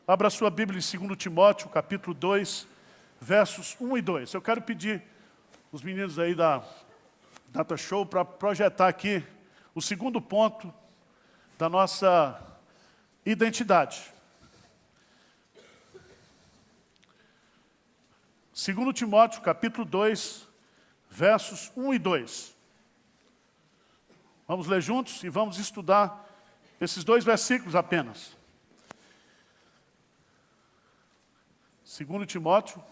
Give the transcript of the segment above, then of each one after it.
Abra sua Bíblia em 2 Timóteo, capítulo 2, versos 1 e 2. Eu quero pedir os meninos aí da Data Show para projetar aqui o segundo ponto da nossa identidade. 2 Timóteo, capítulo 2, versos 1 e 2. Vamos ler juntos e vamos estudar esses dois versículos apenas. 2 Timóteo,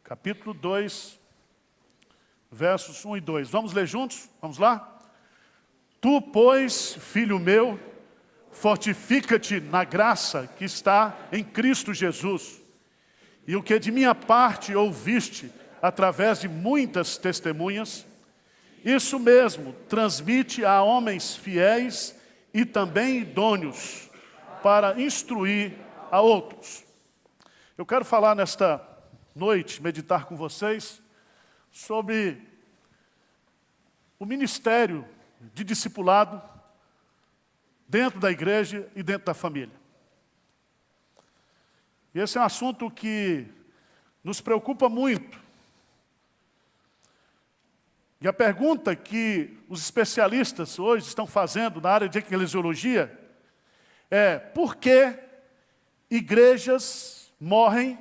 capítulo 2, versos 1 e 2. Vamos ler juntos? Vamos lá? Tu, pois, filho meu, fortifica-te na graça que está em Cristo Jesus. E o que de minha parte ouviste através de muitas testemunhas, isso mesmo transmite a homens fiéis e também idôneos para instruir a outros. Eu quero falar nesta noite, meditar com vocês, sobre o ministério de discipulado dentro da igreja e dentro da família. E esse é um assunto que nos preocupa muito. E a pergunta que os especialistas hoje estão fazendo na área de eclesiologia é: por que igrejas morrem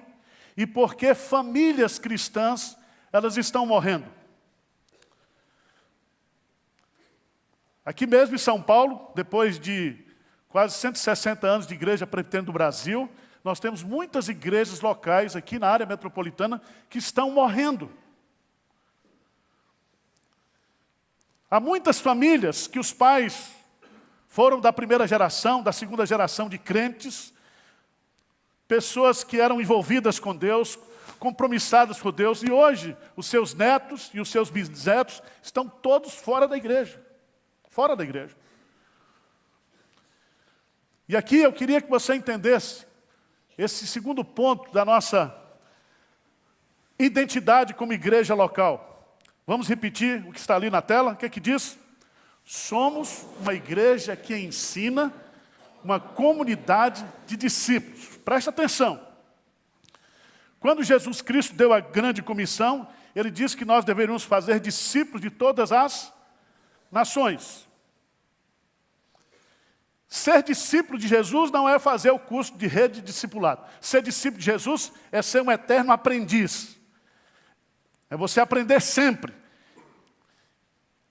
e por que famílias cristãs elas estão morrendo? Aqui mesmo em São Paulo, depois de quase 160 anos de igreja presbiteriana do Brasil, nós temos muitas igrejas locais aqui na área metropolitana que estão morrendo. Há muitas famílias que os pais foram da primeira geração, da segunda geração de crentes, pessoas que eram envolvidas com Deus, compromissadas com Deus, e hoje os seus netos e os seus bisnetos estão todos fora da igreja. Fora da igreja. E aqui eu queria que você entendesse esse segundo ponto da nossa identidade como igreja local. Vamos repetir o que está ali na tela? O que é que diz? Somos uma igreja que ensina, uma comunidade de discípulos. Preste atenção. Quando Jesus Cristo deu a grande comissão, Ele disse que nós deveríamos fazer discípulos de todas as nações. Ser discípulo de Jesus não é fazer o curso de rede de discipulado. Ser discípulo de Jesus é ser um eterno aprendiz. É você aprender sempre.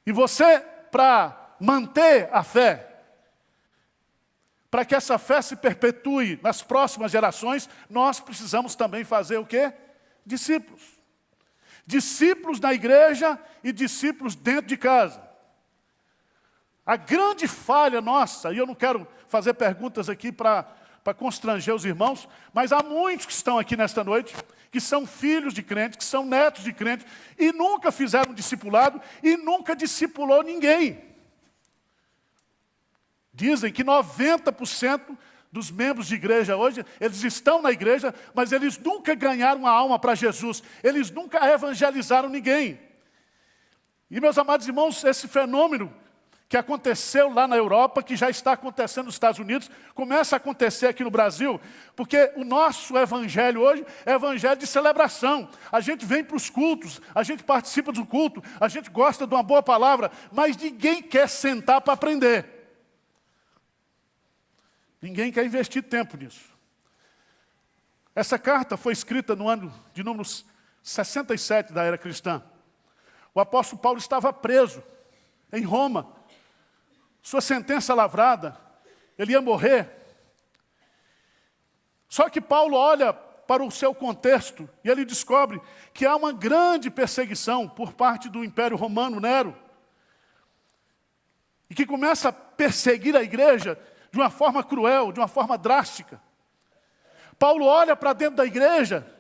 E você, para manter a fé, para que essa fé se perpetue nas próximas gerações, nós precisamos também fazer o quê? Discípulos. Discípulos na igreja e discípulos dentro de casa. A grande falha nossa, e eu não quero fazer perguntas aqui para constranger os irmãos, mas há muitos que estão aqui nesta noite, que são filhos de crentes, que são netos de crentes, e nunca fizeram discipulado, e nunca discipulou ninguém. Dizem que 90% dos membros de igreja hoje, eles estão na igreja, mas eles nunca ganharam uma alma para Jesus. Eles nunca evangelizaram ninguém. E, meus amados irmãos, esse fenômeno que aconteceu lá na Europa, que já está acontecendo nos Estados Unidos, começa a acontecer aqui no Brasil, porque o nosso evangelho hoje é evangelho de celebração. A gente vem para os cultos, a gente participa do culto, a gente gosta de uma boa palavra, mas ninguém quer sentar para aprender. Ninguém quer investir tempo nisso. Essa carta foi escrita no ano de número 67 da era cristã. O apóstolo Paulo estava preso em Roma. Sua sentença lavrada, ele ia morrer. Só que Paulo olha para o seu contexto e ele descobre que há uma grande perseguição por parte do Império Romano, Nero, e que começa a perseguir a igreja de uma forma cruel, de uma forma drástica. Paulo olha para dentro da igreja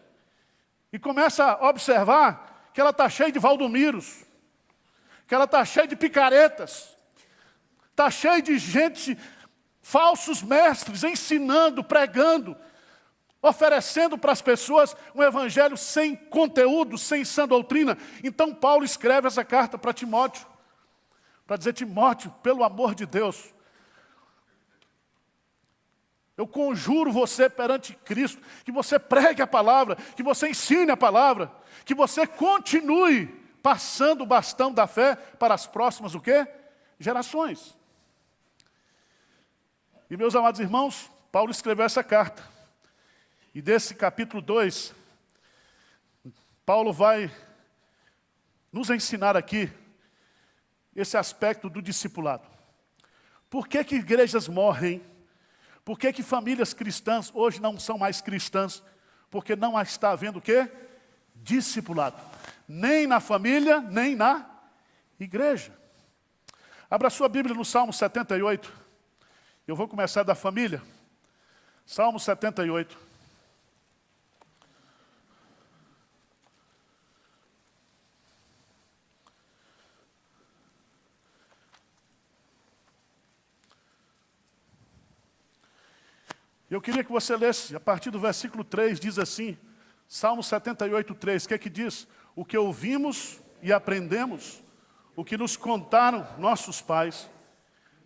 e começa a observar que ela está cheia de valdomiros, que ela está cheia de picaretas, está cheia de gente, falsos mestres, ensinando, pregando, oferecendo para as pessoas um evangelho sem conteúdo, sem sã doutrina. Então Paulo escreve essa carta para Timóteo, para dizer: Timóteo, pelo amor de Deus, Eu conjuro você perante Cristo, que você pregue a palavra, que você ensine a palavra, que você continue passando o bastão da fé para as próximas, o quê? Gerações. E meus amados irmãos, Paulo escreveu essa carta. E desse capítulo 2, Paulo vai nos ensinar aqui esse aspecto do discipulado. Por que que igrejas morrem? Por que que famílias cristãs hoje não são mais cristãs? Porque não está havendo o quê? Discipulado. Nem na família, nem na igreja. Abra sua Bíblia no Salmo 78. Eu vou começar da família. Salmo 78. Eu queria que você lesse, a partir do versículo 3, diz assim, Salmo 78, 3, o que é que diz? O que ouvimos e aprendemos, o que nos contaram nossos pais,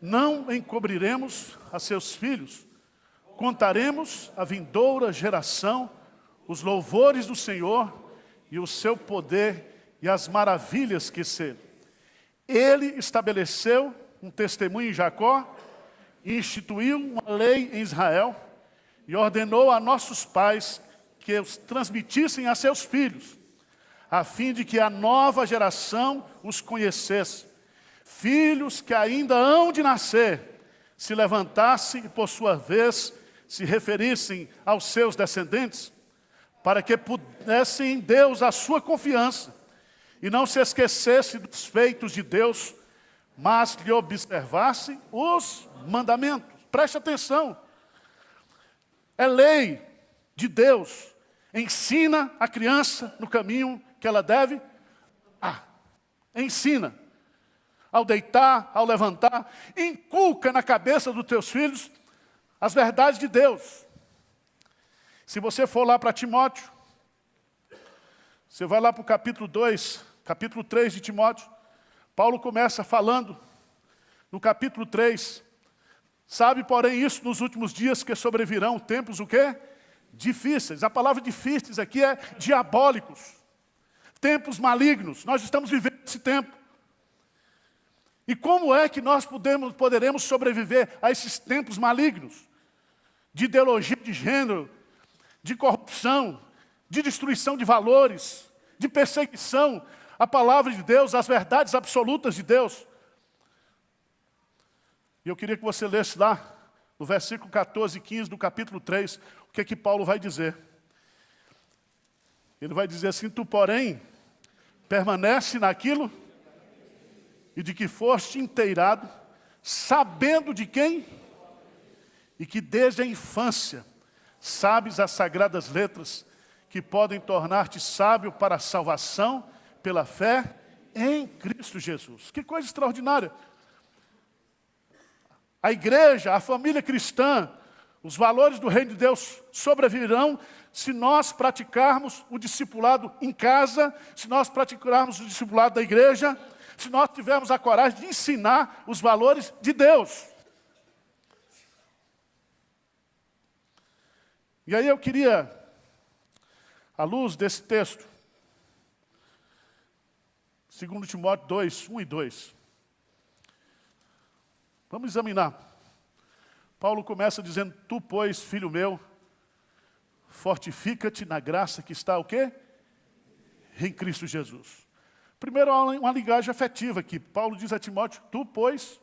não encobriremos a seus filhos, contaremos à vindoura geração os louvores do Senhor e o seu poder e as maravilhas que sele. Ele estabeleceu um testemunho em Jacó, e instituiu uma lei em Israel, e ordenou a nossos pais que os transmitissem a seus filhos, a fim de que a nova geração os conhecesse. Filhos que ainda hão de nascer, se levantassem e, por sua vez, se referissem aos seus descendentes, para que pudessem em Deus a sua confiança, e não se esquecesse dos feitos de Deus, mas lhe observasse os mandamentos. Preste atenção. É lei de Deus. Ensina a criança no caminho que ela deve. Ensina. Ao deitar, ao levantar. Inculca na cabeça dos teus filhos as verdades de Deus. Se você for lá para Timóteo, você vai lá para o capítulo 2, capítulo 3 de Timóteo. Paulo começa falando, no capítulo 3, sabe, porém, isso nos últimos dias que sobrevirão tempos, o quê? Difíceis. A palavra difíceis aqui é diabólicos. Tempos malignos. Nós estamos vivendo esse tempo. E como é que nós poderemos sobreviver a esses tempos malignos? De ideologia de gênero, de corrupção, de destruição de valores, de perseguição à palavra de Deus, às verdades absolutas de Deus. E eu queria que você lesse lá, no versículo 14 e 15 do capítulo 3, o que é que Paulo vai dizer. Ele vai dizer assim, tu, porém, permanece naquilo e de que foste inteirado, sabendo de quem? E que desde a infância sabes as sagradas letras que podem tornar-te sábio para a salvação pela fé em Cristo Jesus. Que coisa extraordinária. A igreja, a família cristã, os valores do reino de Deus sobrevirão se nós praticarmos o discipulado em casa, se nós praticarmos o discipulado da igreja, se nós tivermos a coragem de ensinar os valores de Deus. E aí eu queria, à luz desse texto, 2 Timóteo 2, 1 e 2, vamos examinar. Paulo começa dizendo, tu, pois, filho meu, fortifica-te na graça que está o quê? Em Cristo Jesus. Primeiro, há uma linguagem afetiva aqui. Paulo diz a Timóteo, tu, pois,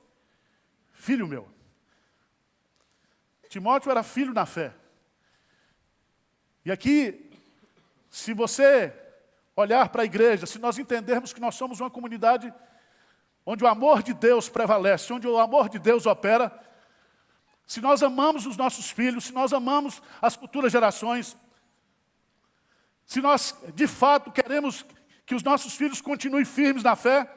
filho meu. Timóteo era filho na fé. E aqui, se você olhar para a igreja, se nós entendermos que nós somos uma comunidade onde o amor de Deus prevalece, onde o amor de Deus opera, se nós amamos os nossos filhos, se nós amamos as futuras gerações, se nós de fato queremos que os nossos filhos continuem firmes na fé,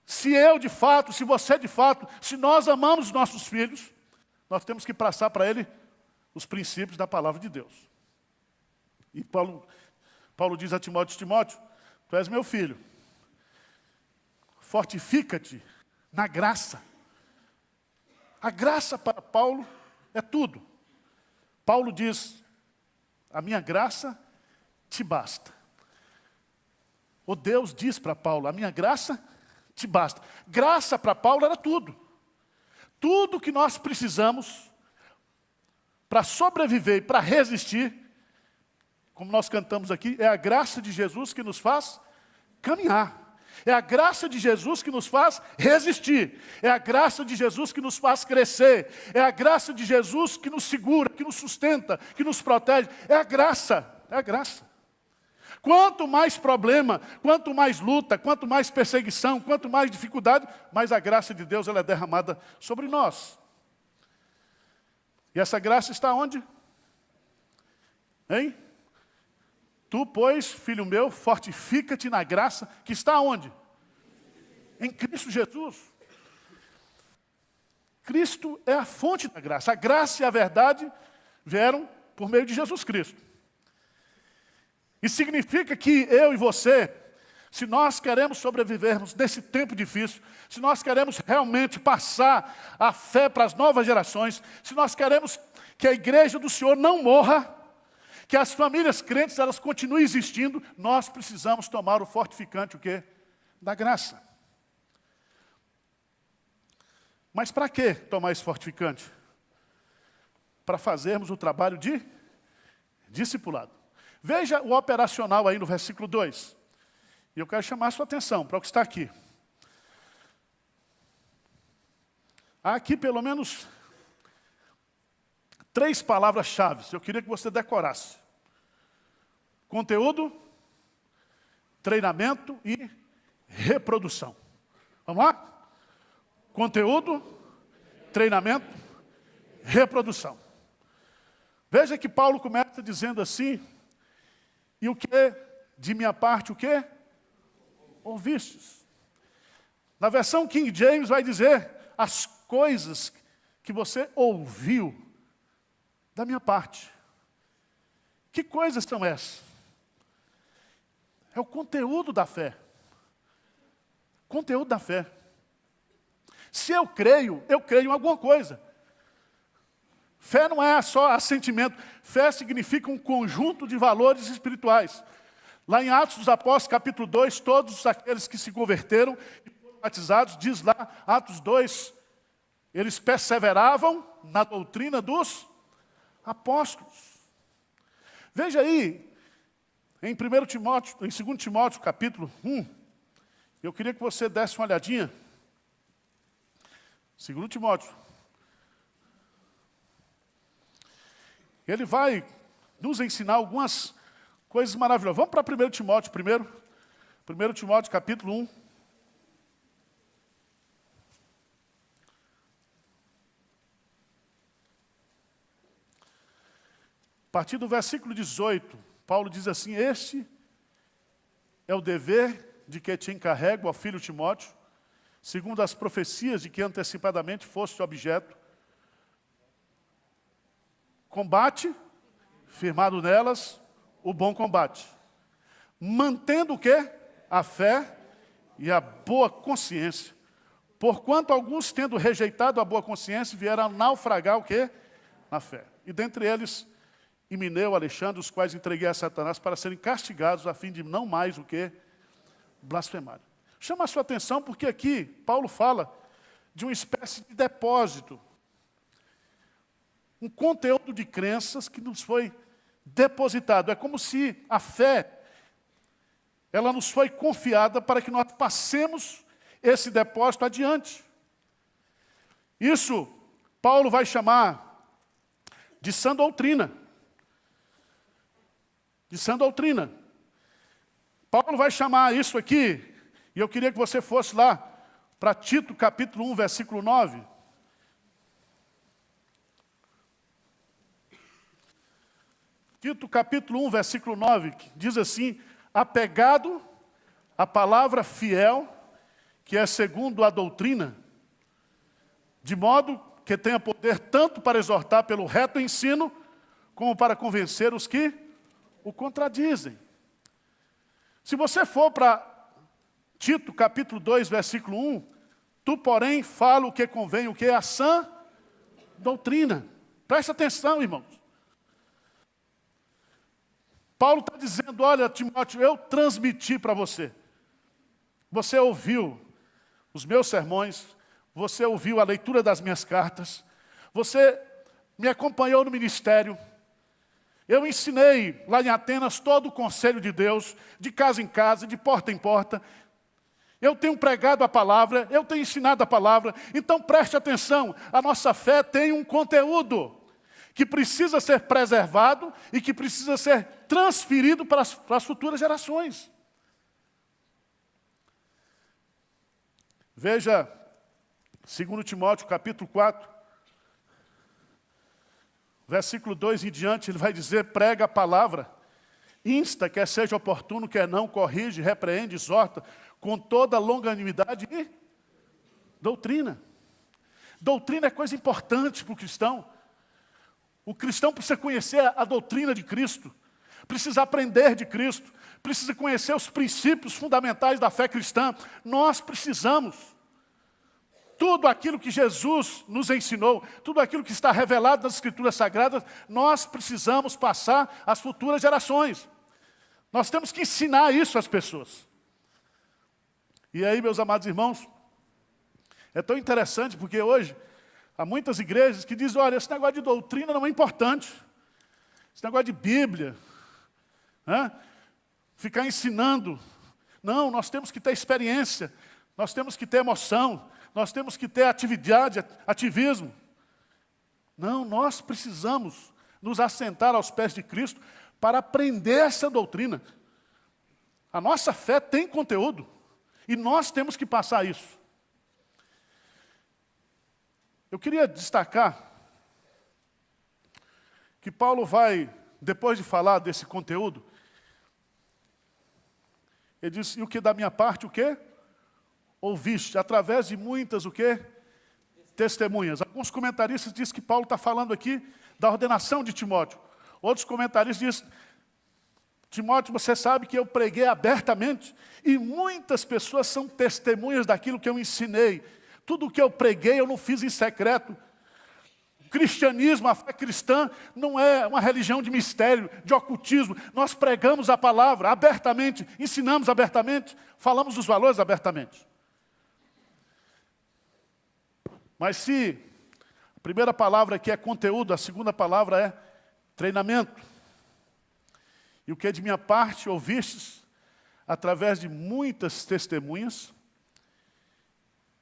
se eu de fato, se você de fato, se nós amamos os nossos filhos, nós temos que passar para ele os princípios da palavra de Deus. E Paulo diz a Timóteo, Timóteo, tu és meu filho, fortifica-te na graça. A graça para Paulo é tudo. Paulo diz, a minha graça te basta. O Deus diz para Paulo, a minha graça te basta. Graça para Paulo era tudo. Tudo que nós precisamos para sobreviver e para resistir, como nós cantamos aqui, é a graça de Jesus que nos faz caminhar. É a graça de Jesus que nos faz resistir. É a graça de Jesus que nos faz crescer. É a graça de Jesus que nos segura, que nos sustenta, que nos protege. É a graça, é a graça. Quanto mais problema, quanto mais luta, quanto mais perseguição, quanto mais dificuldade, mais a graça de Deus ela é derramada sobre nós. E essa graça está onde? Hein? Tu, pois, filho meu, fortifica-te na graça que está onde? Em Cristo Jesus. Cristo é a fonte da graça. A graça e a verdade vieram por meio de Jesus Cristo. E significa que eu e você, se nós queremos sobrevivermos nesse tempo difícil, se nós queremos realmente passar a fé para as novas gerações, se nós queremos que a igreja do Senhor não morra, que as famílias crentes elas continuem existindo, nós precisamos tomar o fortificante, o quê? Da graça. Mas para que tomar esse fortificante? Para fazermos o trabalho de discipulado. Veja o operacional aí no versículo 2. E eu quero chamar a sua atenção para o que está aqui. Há aqui pelo menos 3 palavras-chave. Eu queria que você decorasse. Conteúdo, treinamento e reprodução. Vamos lá? Conteúdo, treinamento, reprodução. Veja que Paulo começa dizendo assim, e o que de minha parte, o que? Ouvistes. Na versão King James vai dizer, as coisas que você ouviu da minha parte. Que coisas são essas? É o conteúdo da fé. Conteúdo da fé. Se eu creio em alguma coisa. Fé não é só assentimento. Fé significa um conjunto de valores espirituais. Lá em Atos dos Apóstolos, capítulo 2, todos aqueles que se converteram e foram batizados, diz lá, Atos 2, eles perseveravam na doutrina dos apóstolos. Veja aí, em 2 Timóteo, capítulo 1, eu queria que você desse uma olhadinha. 2 Timóteo. Ele vai nos ensinar algumas coisas maravilhosas. Vamos para 1 Timóteo primeiro. 1 Timóteo, capítulo 1. A partir do versículo 18, Paulo diz assim, este é o dever de que te encarrego, ó filho Timóteo, segundo as profecias de que antecipadamente foste objeto. Combate, firmado nelas, o bom combate. Mantendo o quê? A fé e a boa consciência. Porquanto alguns, tendo rejeitado a boa consciência, vieram a naufragar o quê? Na fé. E dentre eles, Himeneu, Alexandre, os quais entreguei a Satanás para serem castigados, a fim de não mais o quê? Blasfemar. Chama a sua atenção porque aqui Paulo fala de uma espécie de depósito. Um conteúdo de crenças que nos foi depositado. É como se a fé, ela nos foi confiada para que nós passemos esse depósito adiante. Isso Paulo vai chamar de sã doutrina. De sã doutrina. Paulo vai chamar isso aqui, e eu queria que você fosse lá para Tito, capítulo 1, versículo 9. Tito, capítulo 1, versículo 9, que diz assim, apegado à palavra fiel, que é segundo a doutrina, de modo que tenha poder tanto para exortar pelo reto ensino, como para convencer os que o contradizem. Se você for para Tito, capítulo 2, versículo 1, tu, porém, fala o que convém, o que é a sã doutrina. Preste atenção, irmãos. Paulo está dizendo, olha, Timóteo, eu transmiti para você. Você ouviu os meus sermões, você ouviu a leitura das minhas cartas, você me acompanhou no ministério. Eu ensinei lá em Atenas todo o conselho de Deus, de casa em casa, de porta em porta. Eu tenho pregado a palavra, eu tenho ensinado a palavra. Então preste atenção, a nossa fé tem um conteúdo que precisa ser preservado e que precisa ser transferido para as futuras gerações. Veja, 2 Timóteo capítulo 4, versículo 2 em diante, ele vai dizer, prega a palavra, insta, quer seja oportuno, quer não, corrige, repreende, exorta, com toda longanimidade e doutrina. Doutrina é coisa importante para o cristão. O cristão precisa conhecer a doutrina de Cristo, precisa aprender de Cristo, precisa conhecer os princípios fundamentais da fé cristã. Nós precisamos. Tudo aquilo que Jesus nos ensinou, tudo aquilo que está revelado nas Escrituras Sagradas, nós precisamos passar às futuras gerações. Nós temos que ensinar isso às pessoas. E aí, meus amados irmãos, é tão interessante porque hoje há muitas igrejas que dizem, olha, esse negócio de doutrina não é importante. Esse negócio de Bíblia, né? Ficar ensinando. Não, nós temos que ter experiência, nós temos que ter emoção, nós temos que ter atividade, ativismo. Não, nós precisamos nos assentar aos pés de Cristo para aprender essa doutrina. A nossa fé tem conteúdo e nós temos que passar isso. Eu queria destacar que Paulo vai, depois de falar desse conteúdo, ele diz, e o que da minha parte, o quê? Ouviste, através de muitas, o quê? Testemunhas. Alguns comentaristas dizem que Paulo está falando aqui da ordenação de Timóteo. Outros comentaristas dizem, Timóteo, você sabe que eu preguei abertamente e muitas pessoas são testemunhas daquilo que eu ensinei. Tudo o que eu preguei eu não fiz em secreto. O cristianismo, a fé cristã, não é uma religião de mistério, de ocultismo. Nós pregamos a palavra abertamente, ensinamos abertamente, falamos dos valores abertamente. Mas se a primeira palavra aqui é conteúdo, a segunda palavra é treinamento. E o que de minha parte ouvistes, através de muitas testemunhas,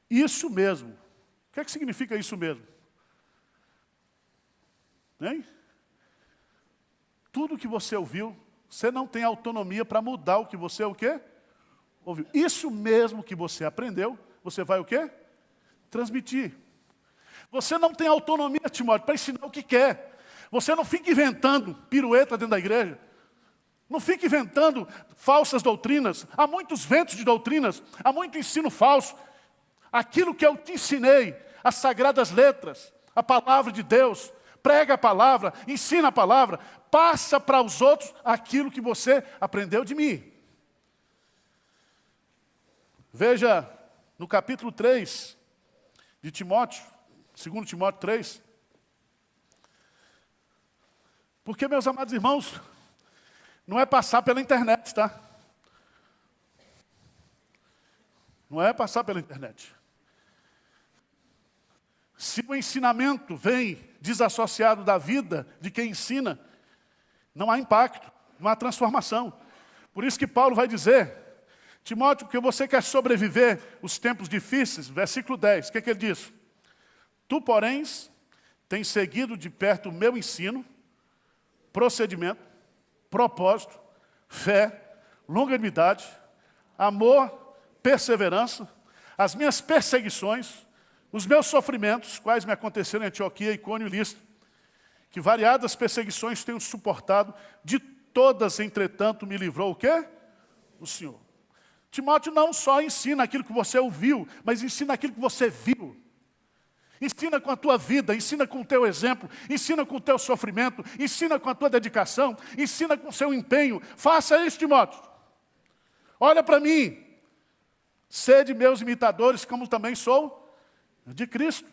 isso mesmo. O que é que significa isso mesmo? Hein? Tudo que você ouviu, você não tem autonomia para mudar o que você o quê? Ouviu. Isso mesmo que você aprendeu, você vai o quê? Transmitir. Você não tem autonomia, Timóteo, para ensinar o que quer. Você não fica inventando pirueta dentro da igreja. Não fica inventando falsas doutrinas. Há muitos ventos de doutrinas, há muito ensino falso. Aquilo que eu te ensinei, as sagradas letras, a palavra de Deus, prega a palavra, ensina a palavra, passa para os outros aquilo que você aprendeu de mim. Veja no capítulo 3 de Timóteo, 2 Timóteo 3. Porque, meus amados irmãos, não é passar pela internet, tá? Não é passar pela internet. Se o ensinamento vem desassociado da vida de quem ensina, não há impacto, não há transformação. Por isso que Paulo vai dizer, Timóteo, que você quer sobreviver os tempos difíceis, versículo 10, o que é que ele diz? Tu, porém, tens seguido de perto o meu ensino, procedimento, propósito, fé, longanimidade, amor, perseverança, as minhas perseguições, os meus sofrimentos, quais me aconteceram em Antioquia, Icônio e Listra, que variadas perseguições tenho suportado, de todas, entretanto, me livrou o quê? O Senhor. Timóteo não só ensina aquilo que você ouviu, mas ensina aquilo que você viu. Ensina com a tua vida, ensina com o teu exemplo, ensina com o teu sofrimento, ensina com a tua dedicação, ensina com o seu empenho. Faça isso, Timóteo. Olha para mim. Sede meus imitadores, como também sou de Cristo.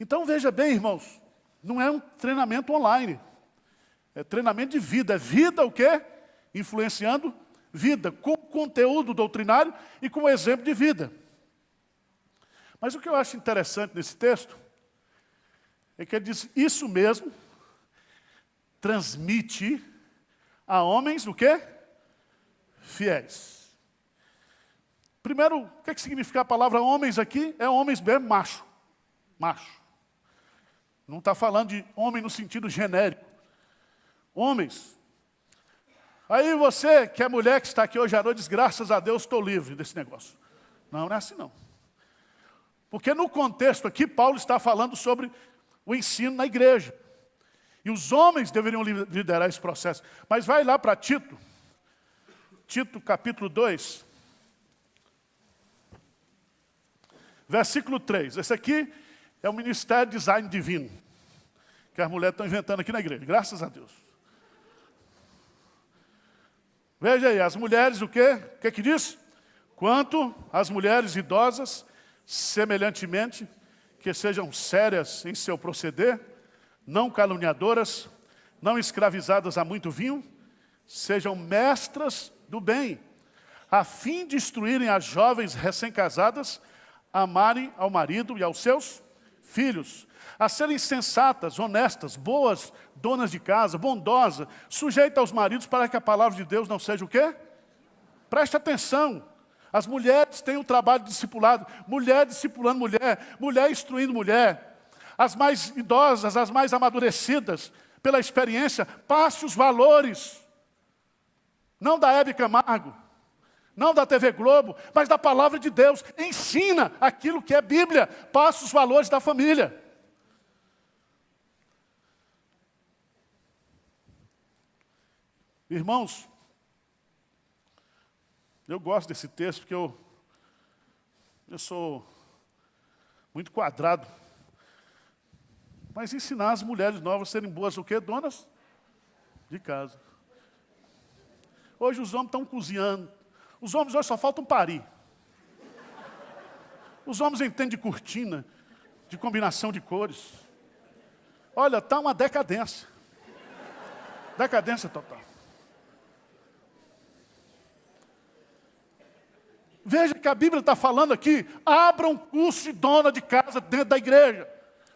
Então veja bem, irmãos, não é um treinamento online. É treinamento de vida. É vida o quê? Influenciando vida, com conteúdo doutrinário e com exemplo de vida. Mas o que eu acho interessante nesse texto é que ele diz, isso mesmo transmite a homens o quê? Fiéis. Primeiro, o que significa a palavra homens aqui? É homens mesmo, macho. Macho. Não está falando de homem no sentido genérico. Homens. Aí você, que é mulher que está aqui hoje à noite, diz, graças a Deus estou livre desse negócio. Não, não é assim não. Porque no contexto aqui, Paulo está falando sobre o ensino na igreja. E os homens deveriam liderar esse processo. Mas vai lá para Tito. Tito capítulo 2. Versículo 3. Esse aqui é o Ministério de Design Divino. Que as mulheres estão inventando aqui na igreja. Graças a Deus. Veja aí, as mulheres o quê? O que que diz? Quanto às mulheres idosas, semelhantemente, que sejam sérias em seu proceder, não caluniadoras, não escravizadas a muito vinho, sejam mestras do bem, a fim de instruírem as jovens recém-casadas, a amarem ao marido e aos seus filhos, a serem sensatas, honestas, boas, donas de casa, bondosas, sujeitas aos maridos para que a palavra de Deus não seja o quê? Preste atenção. As mulheres têm o trabalho de discipulado, mulher discipulando mulher, mulher instruindo mulher. As mais idosas, as mais amadurecidas, pela experiência, passe os valores. Não da Hebe Camargo, não da TV Globo, mas da palavra de Deus. Ensina aquilo que é Bíblia, passe os valores da família. Irmãos, eu gosto desse texto porque eu sou muito quadrado. Mas ensinar as mulheres novas a serem boas o quê? Donas de casa. Hoje os homens estão cozinhando. Os homens hoje só faltam parir. Os homens entendem de cortina, de combinação de cores. Olha, está uma decadência. Decadência total. Veja que a Bíblia está falando aqui, abra um curso de dona de casa dentro da igreja,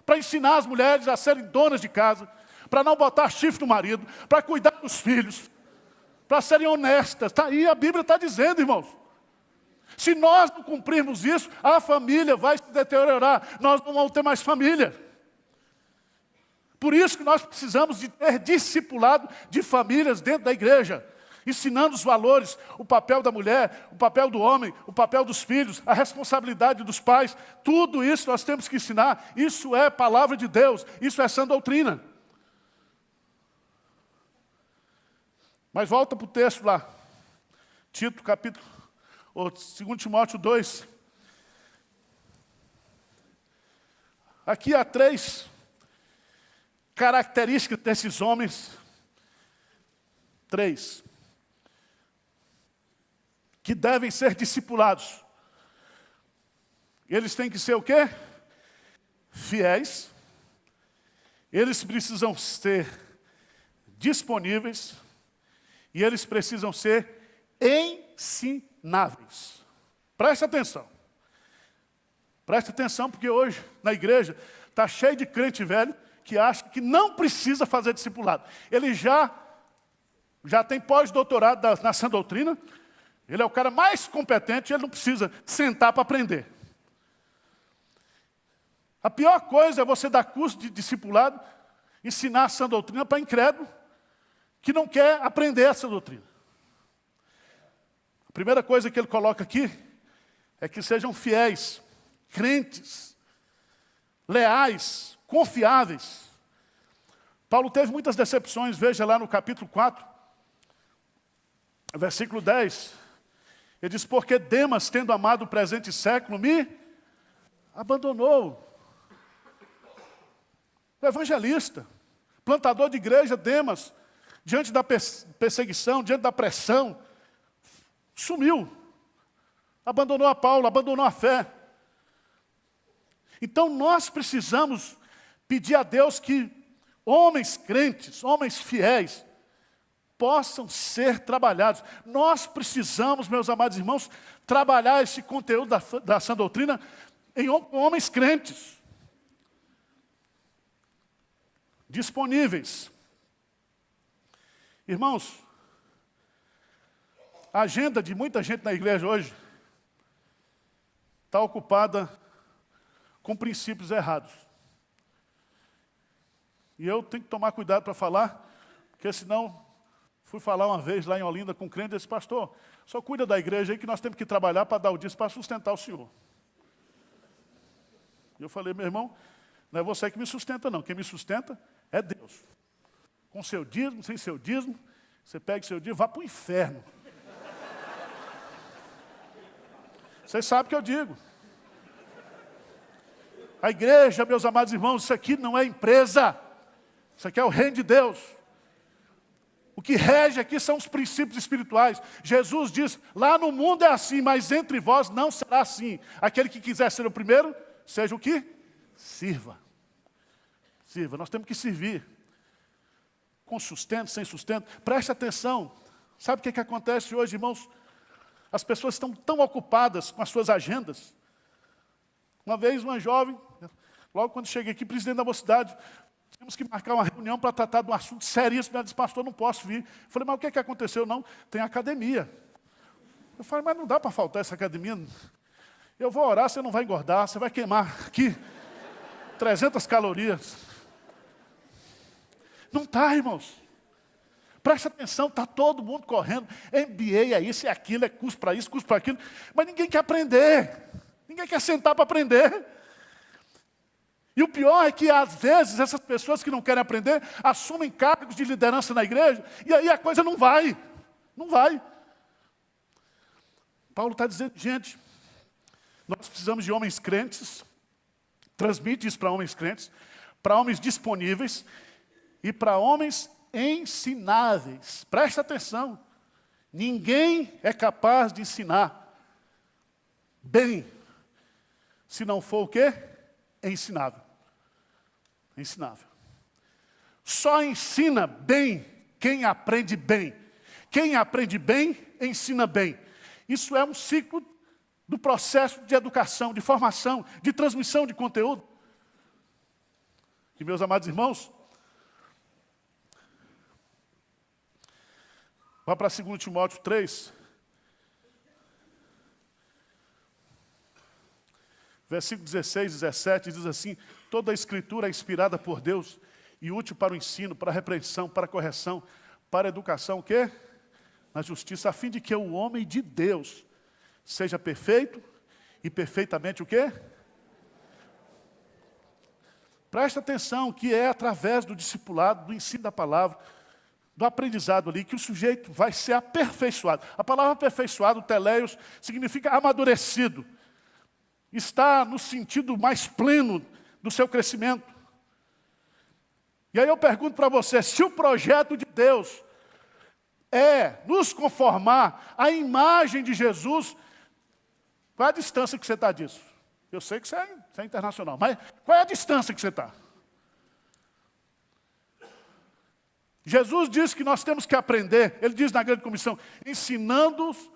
para ensinar as mulheres a serem donas de casa, para não botar chifre no marido, para cuidar dos filhos, para serem honestas. Está aí, a Bíblia está dizendo, irmãos. Se nós não cumprirmos isso, a família vai se deteriorar, nós não vamos ter mais família. Por isso que nós precisamos de ter discipulado de famílias dentro da igreja, ensinando os valores, o papel da mulher, o papel do homem, o papel dos filhos, a responsabilidade dos pais. Tudo isso nós temos que ensinar. Isso é palavra de Deus, isso é sã doutrina. Mas volta para o texto lá. Tito, capítulo, ou 2 Timóteo 2. Aqui há 3 características desses homens. 3. Que devem ser discipulados. Eles têm que ser o quê? Fiéis. Eles precisam ser disponíveis. E eles precisam ser ensináveis. Preste atenção. Preste atenção, porque hoje, na igreja, está cheio de crente velho que acha que não precisa fazer discipulado. Ele já tem pós-doutorado na sã doutrina. Ele é o cara mais competente, ele não precisa sentar para aprender. A pior coisa é você dar curso de discipulado, ensinar a sã doutrina para incrédulo que não quer aprender essa doutrina. A primeira coisa que ele coloca aqui é que sejam fiéis, crentes, leais, confiáveis. Paulo teve muitas decepções, veja lá no capítulo 4, versículo 10. Ele diz, porque Demas, tendo amado o presente século, me abandonou. O evangelista, plantador de igreja, Demas, diante da perseguição, diante da pressão, sumiu. Abandonou a Paulo, abandonou a fé. Então nós precisamos pedir a Deus que homens crentes, homens fiéis, possam ser trabalhados. Nós precisamos, meus amados irmãos, trabalhar esse conteúdo da sã doutrina em homens crentes, disponíveis. Irmãos, a agenda de muita gente na igreja hoje está ocupada com princípios errados. E eu tenho que tomar cuidado para falar, porque senão, fui falar uma vez lá em Olinda com um crente e disse, pastor, só cuida da igreja aí que nós temos que trabalhar para dar o dízimo para sustentar o senhor. E eu falei, meu irmão, não é você que me sustenta não, quem me sustenta é Deus. Com seu dízimo, sem seu dízimo, você pega seu dízimo e vá para o inferno. Vocês sabem o que eu digo. A igreja, meus amados irmãos, isso aqui não é empresa. Isso aqui é o reino de Deus. O que rege aqui são os princípios espirituais. Jesus diz, lá no mundo é assim, mas entre vós não será assim. Aquele que quiser ser o primeiro, seja o que? Sirva. Sirva, nós temos que servir. Com sustento, sem sustento. Preste atenção. Sabe o que acontece hoje, irmãos? As pessoas estão tão ocupadas com as suas agendas. Uma vez, uma jovem, logo quando cheguei aqui, presidente da mocidade, tínhamos que marcar uma reunião para tratar de um assunto seríssimo. Ela disse, pastor, não posso vir. Eu falei, mas o que aconteceu? Não, tem academia. Eu falei, mas não dá para faltar essa academia. Eu vou orar, você não vai engordar, você vai queimar aqui 300 calorias. Não está, irmãos. Presta atenção, está todo mundo correndo. MBA é isso, é aquilo, é curso para isso, curso para aquilo. Mas ninguém quer aprender. Ninguém quer sentar para aprender. E o pior é que, às vezes, essas pessoas que não querem aprender, assumem cargos de liderança na igreja, e aí a coisa não vai. Não vai. Paulo está dizendo, gente, nós precisamos de homens crentes, transmite isso para homens crentes, para homens disponíveis e para homens ensináveis. Presta atenção. Ninguém é capaz de ensinar bem, se não for o quê? Ensinável. Ensinável. Só ensina bem quem aprende bem. Quem aprende bem, ensina bem. Isso é um ciclo do processo de educação, de formação, de transmissão de conteúdo. E, meus amados irmãos, vá para 2 Timóteo 3. Versículo 16, 17, diz assim, toda a escritura é inspirada por Deus e útil para o ensino, para a repreensão, para a correção, para a educação, o quê? Na justiça, a fim de que o homem de Deus seja perfeito e perfeitamente o quê? Presta atenção que é através do discipulado, do ensino da palavra, do aprendizado ali, que o sujeito vai ser aperfeiçoado. A palavra aperfeiçoado, teleios, significa amadurecido. Está no sentido mais pleno do seu crescimento. E aí eu pergunto para você, se o projeto de Deus é nos conformar à imagem de Jesus, qual é a distância que você está disso? Eu sei que você é internacional, mas qual é a distância que você está? Jesus diz que nós temos que aprender, ele diz na grande comissão, ensinando-os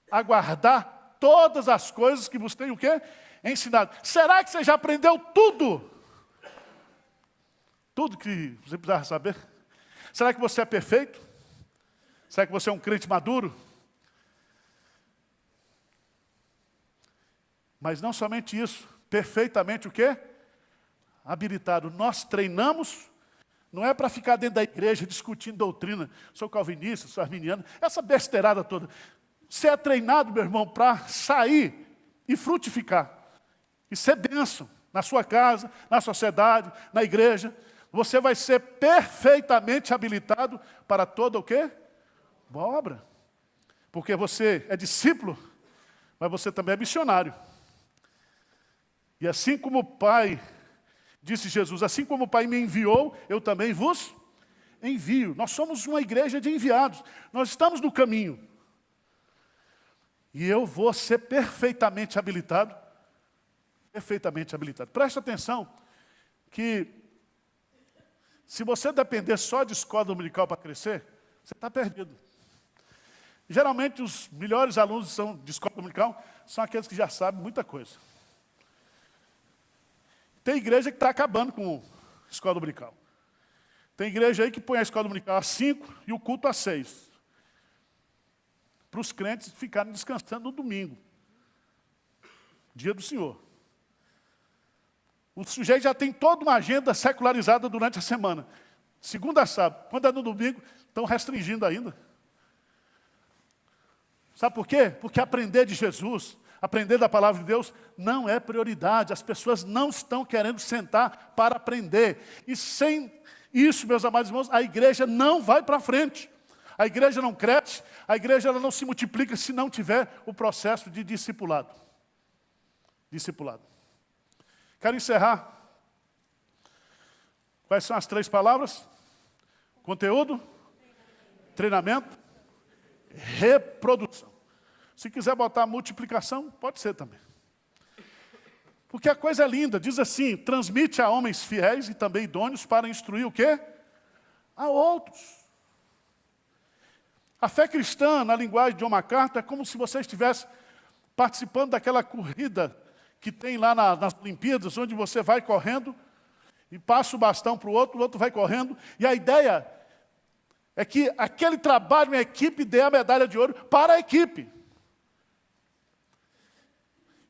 a guardar todas as coisas que vos tenho o quê? Ensinado. Será que você já aprendeu tudo? Tudo que você precisava saber? Será que você é perfeito? Será que você é um crente maduro? Mas não somente isso, perfeitamente o quê? Habilitado. Nós treinamos, não é para ficar dentro da igreja discutindo doutrina, sou calvinista, sou arminiano, essa besteirada toda. Você é treinado, meu irmão, para sair e frutificar. E ser bênção na sua casa, na sociedade, na igreja. Você vai ser perfeitamente habilitado para toda o quê? Boa obra. Porque você é discípulo, mas você também é missionário. E assim como o Pai, disse Jesus, assim como o Pai me enviou, eu também vos envio. Nós somos uma igreja de enviados. Nós estamos no caminho. E eu vou ser perfeitamente habilitado perfeitamente habilitado. Preste atenção que se você depender só de escola dominical para crescer, você está perdido. Geralmente os melhores alunos de escola dominical são aqueles que já sabem muita coisa. Tem igreja que está acabando com escola dominical. Tem igreja aí que põe a escola dominical às 5 e o culto às 6. Para os crentes ficarem descansando no domingo. Dia do Senhor. O sujeito já tem toda uma agenda secularizada durante a semana. Segunda a sábado. Quando é no domingo, estão restringindo ainda. Sabe por quê? Porque aprender de Jesus, aprender da palavra de Deus, não é prioridade. As pessoas não estão querendo sentar para aprender. E sem isso, meus amados irmãos, a igreja não vai para frente. A igreja não cresce, a igreja ela não se multiplica se não tiver o processo de discipulado. Discipulado. Quero encerrar. Quais são as 3 palavras? Conteúdo, treinamento, reprodução. Se quiser botar multiplicação, pode ser também. Porque a coisa é linda, diz assim, transmite a homens fiéis e também idôneos para instruir o quê? A outros. A fé cristã, na linguagem de John MacArthur, é como se você estivesse participando daquela corrida que tem lá nas Olimpíadas, onde você vai correndo e passa o bastão para o outro vai correndo. E a ideia é que aquele trabalho em equipe dê a medalha de ouro para a equipe.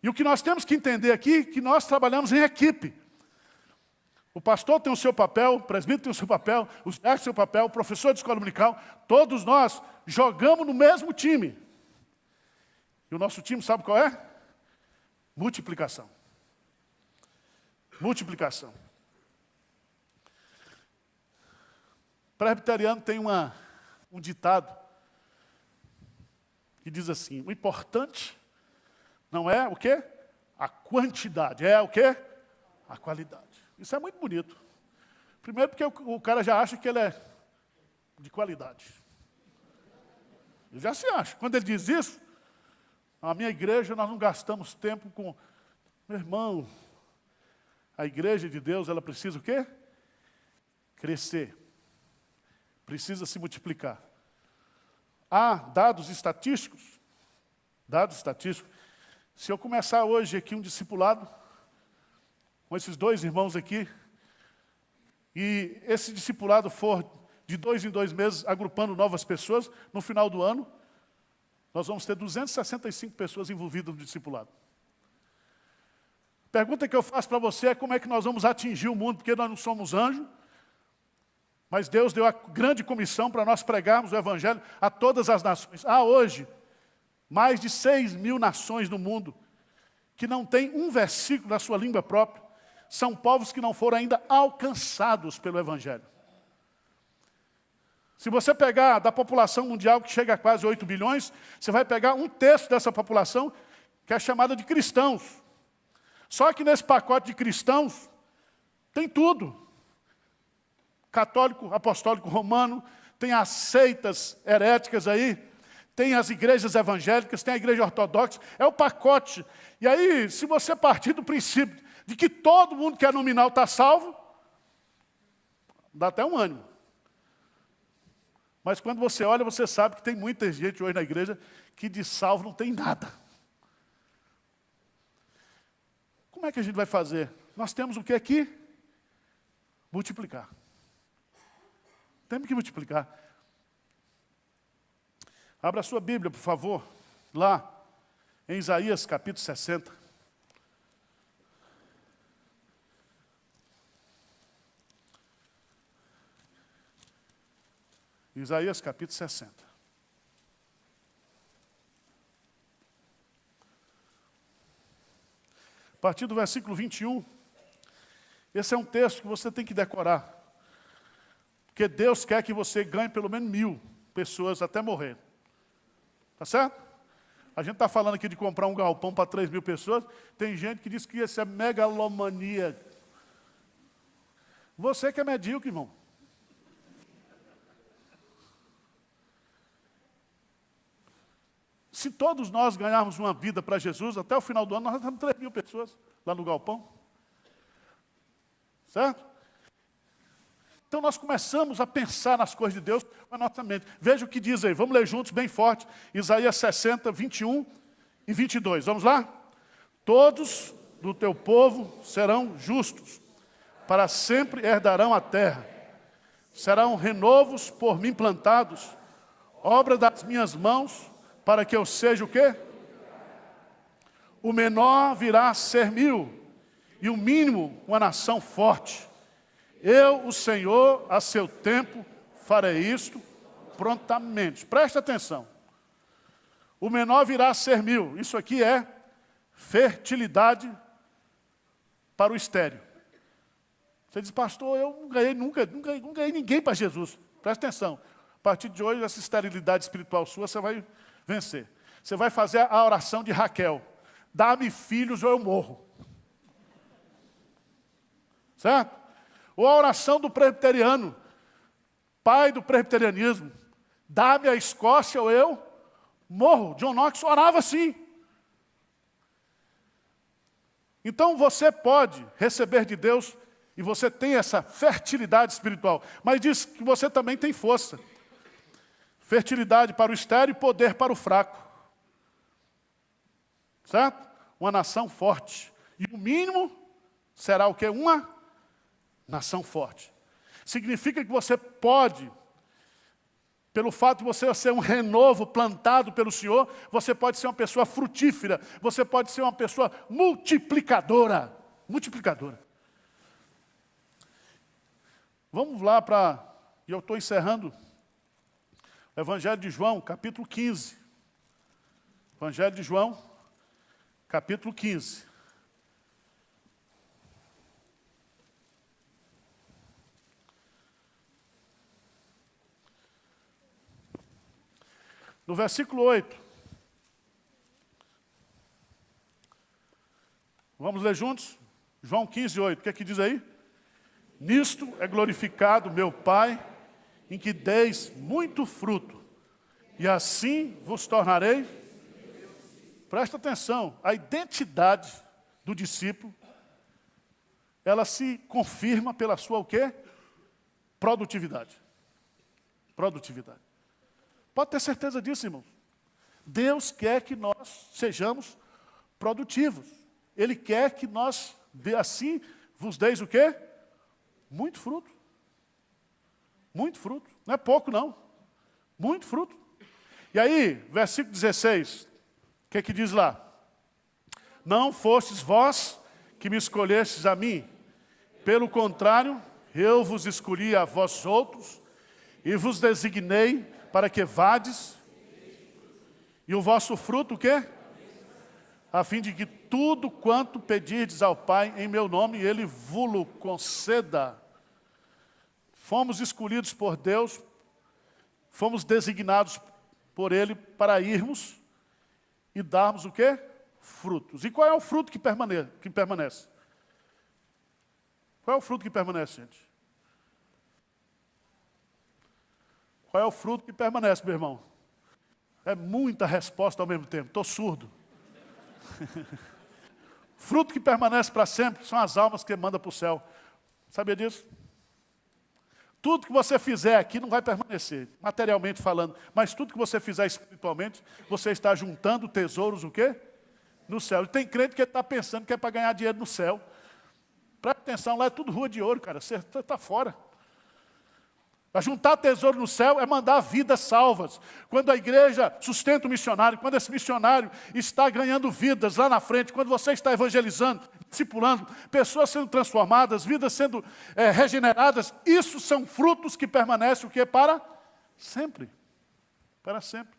E o que nós temos que entender aqui é que nós trabalhamos em equipe. O pastor tem o seu papel, o presbítero tem o seu papel, os diáconos têm o seu papel, o professor de escola dominical, todos nós jogamos no mesmo time. E o nosso time sabe qual é? Multiplicação. Multiplicação. O presbiteriano tem um ditado que diz assim, o importante não é o quê? A quantidade, é o quê? A qualidade. Isso é muito bonito. Primeiro porque o cara já acha que ele é de qualidade. Ele já se acha. Quando ele diz isso, a minha igreja nós não gastamos tempo com... Meu irmão, a igreja de Deus, ela precisa o quê? Crescer. Precisa se multiplicar. Há dados estatísticos. Se eu começar hoje aqui um discipulado, com esses 2 irmãos aqui, e esse discipulado for de 2 em 2 meses, agrupando novas pessoas, no final do ano, nós vamos ter 265 pessoas envolvidas no discipulado. A pergunta que eu faço para você é como é que nós vamos atingir o mundo, porque nós não somos anjos, mas Deus deu a grande comissão para nós pregarmos o Evangelho a todas as nações. Há hoje mais de 6.000 nações no mundo que não tem um versículo na sua língua própria. São povos que não foram ainda alcançados pelo Evangelho. Se você pegar da população mundial, que chega a quase 8 bilhões, você vai pegar 1/3 dessa população, que é chamada de cristãos. Só que nesse pacote de cristãos, tem tudo. Católico, apostólico romano, tem as seitas heréticas aí, tem as igrejas evangélicas, tem a igreja ortodoxa, é o pacote. E aí, se você partir do princípio de que todo mundo que é nominal está salvo, dá até um ânimo. Mas quando você olha, você sabe que tem muita gente hoje na igreja que de salvo não tem nada. Como é que a gente vai fazer? Nós temos o que aqui? Multiplicar. Temos que multiplicar. Abra a sua Bíblia, por favor, lá em Isaías capítulo 60. Isaías capítulo 60. A partir do versículo 21, esse é um texto que você tem que decorar. Porque Deus quer que você ganhe pelo menos 1.000 pessoas até morrer. Tá certo? A gente está falando aqui de comprar um galpão para 3.000 pessoas. Tem gente que diz que isso é megalomania. Você que é medíocre, irmão. Se todos nós ganharmos uma vida para Jesus, até o final do ano, nós temos 3.000 pessoas lá no galpão. Certo? Então nós começamos a pensar nas coisas de Deus com a nossa mente. Veja o que diz aí, vamos ler juntos bem forte. Isaías 60, 21 e 22. Vamos lá? Todos do teu povo serão justos, para sempre herdarão a terra. Serão renovos por mim plantados, obra das minhas mãos, para que eu seja o quê? O menor virá a ser 1000, e o mínimo uma nação forte. Eu, o Senhor, a seu tempo, farei isto prontamente. Preste atenção. O menor virá a ser 1000. Isso aqui é fertilidade para o estéril. Você diz, pastor, eu não ganhei nunca, não ganhei ninguém para Jesus. Preste atenção. A partir de hoje, essa esterilidade espiritual sua, você vai vencer. Você vai fazer a oração de Raquel. Dá-me filhos ou eu morro. Certo? Ou a oração do presbiteriano, pai do presbiterianismo, dá-me a Escócia ou eu morro. John Knox orava assim. Então você pode receber de Deus e você tem essa fertilidade espiritual, mas diz que você também tem força. Fertilidade para o estéril e poder para o fraco. Certo? Uma nação forte. E o mínimo será o quê? Uma nação forte. Significa que você pode, pelo fato de você ser um renovo plantado pelo Senhor, você pode ser uma pessoa frutífera, você pode ser uma pessoa multiplicadora. Multiplicadora. Vamos lá para, e eu estou encerrando, o Evangelho de João, capítulo 15. Evangelho de João, capítulo 15. No versículo 8. Vamos ler juntos? João 15, 8. O que é que diz aí? Nisto é glorificado meu Pai, em que deis muito fruto, e assim vos tornarei. Presta atenção, a identidade do discípulo, ela se confirma pela sua o quê? Produtividade. Produtividade. Pode ter certeza disso, irmãos. Deus quer que nós sejamos produtivos. Ele quer que nós, assim, vos deis o quê? Muito fruto. Muito fruto. Não é pouco, não. Muito fruto. E aí, versículo 16, o que é que diz lá? Não fostes vós que me escolhestes a mim. Pelo contrário, eu vos escolhi a vós outros e vos designei para que vades, e o vosso fruto o quê? A fim de que tudo quanto pedirdes ao Pai em meu nome, Ele vos conceda. Fomos escolhidos por Deus, fomos designados por Ele para irmos e darmos o quê? Frutos. E qual é o fruto que permanece? Qual é o fruto que permanece, gente? Qual é o fruto que permanece, meu irmão? É muita resposta ao mesmo tempo. Estou surdo. Fruto que permanece para sempre são as almas que manda para o céu. Sabia disso? Tudo que você fizer aqui não vai permanecer, materialmente falando. Mas tudo que você fizer espiritualmente, você está juntando tesouros o quê? No céu. E tem crente que está pensando que é para ganhar dinheiro no céu. Presta atenção, lá é tudo rua de ouro, cara. Você está fora. Para juntar tesouro no céu é mandar vidas salvas. Quando a igreja sustenta o missionário, quando esse missionário está ganhando vidas lá na frente, quando você está evangelizando, discipulando, pessoas sendo transformadas, vidas sendo regeneradas, isso são frutos que permanecem o quê? Para sempre. Para sempre.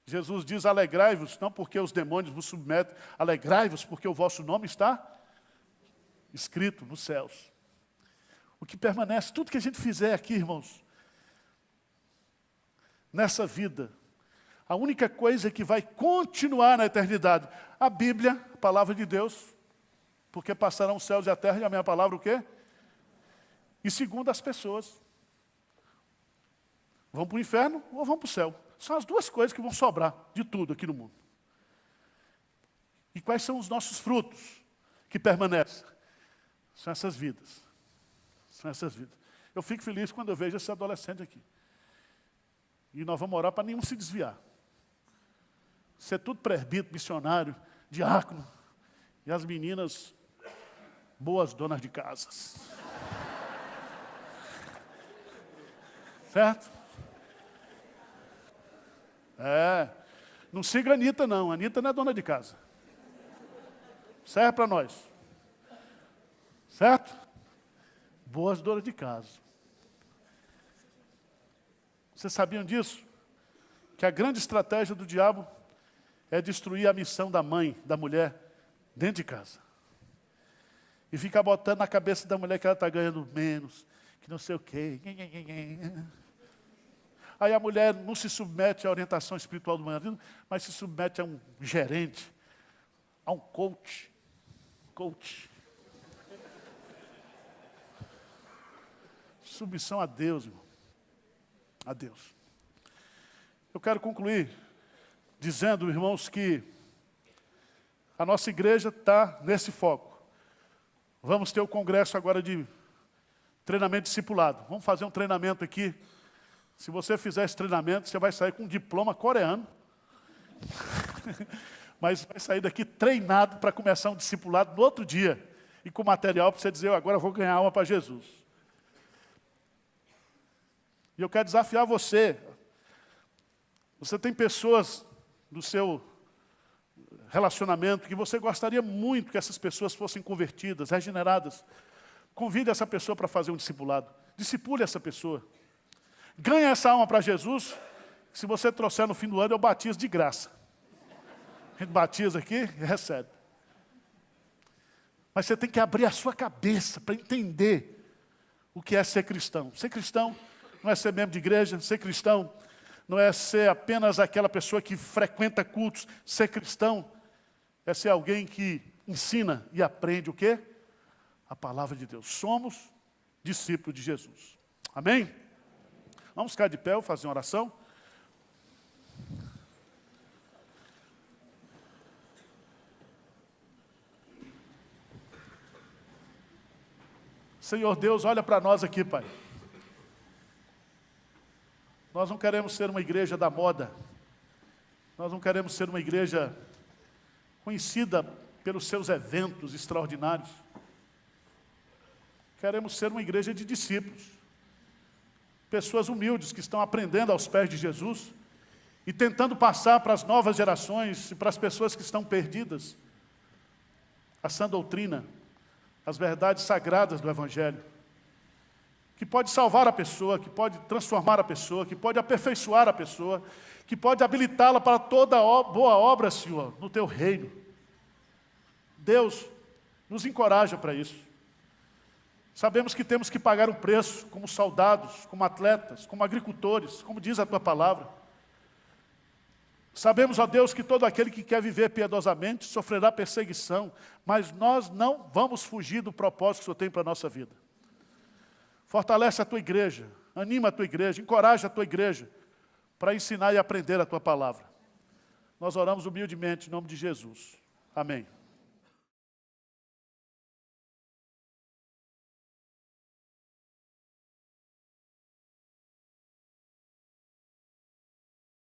Jesus diz, alegrai-vos, não porque os demônios vos submetem, alegrai-vos porque o vosso nome está escrito nos céus. O que permanece, tudo que a gente fizer aqui, irmãos, nessa vida, a única coisa que vai continuar na eternidade, a Bíblia, a palavra de Deus, porque passarão os céus e a terra, e a minha palavra o quê? E segundo as pessoas, vão para o inferno ou vão para o céu. São as duas coisas que vão sobrar de tudo aqui no mundo. E quais são os nossos frutos que permanecem? São essas vidas. São essas vidas. Eu fico feliz quando eu vejo esse adolescente aqui. E nós vamos orar para nenhum se desviar. Ser tudo presbítero, missionário, diácono. E as meninas, boas donas de casas. Certo? Não siga a Anitta, não. A Anitta não é dona de casa. Serve para nós. Certo? Boas donas de casa. Vocês sabiam disso? Que a grande estratégia do diabo é destruir a missão da mãe, da mulher, dentro de casa. E ficar botando na cabeça da mulher que ela está ganhando menos, que não sei o quê. Aí a mulher não se submete à orientação espiritual do marido, mas se submete a um gerente, a um coach. Submissão a Deus, irmão. A Deus. Eu quero concluir dizendo, irmãos, que a nossa igreja está nesse foco. Vamos ter o congresso agora de treinamento discipulado. Vamos fazer um treinamento aqui. Se você fizer esse treinamento, você vai sair com um diploma coreano. Mas vai sair daqui treinado para começar um discipulado no outro dia. E com material para você dizer, agora eu vou ganhar alma para Jesus. E eu quero desafiar você. Você tem pessoas do seu relacionamento que você gostaria muito que essas pessoas fossem convertidas, regeneradas. Convide essa pessoa para fazer um discipulado. Discipule essa pessoa. Ganhe essa alma para Jesus. Se você trouxer no fim do ano, eu batizo de graça. A gente batiza aqui e recebe. Mas você tem que abrir a sua cabeça para entender o que é ser cristão. Ser cristão não é ser membro de igreja. Ser cristão não é ser apenas aquela pessoa que frequenta cultos. Ser cristão é ser alguém que ensina e aprende o quê? A palavra de Deus. Somos discípulos de Jesus. Amém? Vamos ficar de pé, vou fazer uma oração. Senhor Deus, olha para nós aqui, Pai. Nós não queremos ser uma igreja da moda. Nós não queremos ser uma igreja conhecida pelos seus eventos extraordinários. Queremos ser uma igreja de discípulos. Pessoas humildes que estão aprendendo aos pés de Jesus e tentando passar para as novas gerações e para as pessoas que estão perdidas a sã doutrina, as verdades sagradas do Evangelho, que pode salvar a pessoa, que pode transformar a pessoa, que pode aperfeiçoar a pessoa, que pode habilitá-la para toda boa obra, Senhor, no Teu reino. Deus, nos encoraja para isso. Sabemos que temos que pagar um preço, como soldados, como atletas, como agricultores, como diz a Tua palavra. Sabemos, ó Deus, que todo aquele que quer viver piedosamente sofrerá perseguição, mas nós não vamos fugir do propósito que o Senhor tem para a nossa vida. Fortalece a Tua igreja, anima a Tua igreja, encoraja a Tua igreja para ensinar e aprender a Tua palavra. Nós oramos humildemente em nome de Jesus. Amém.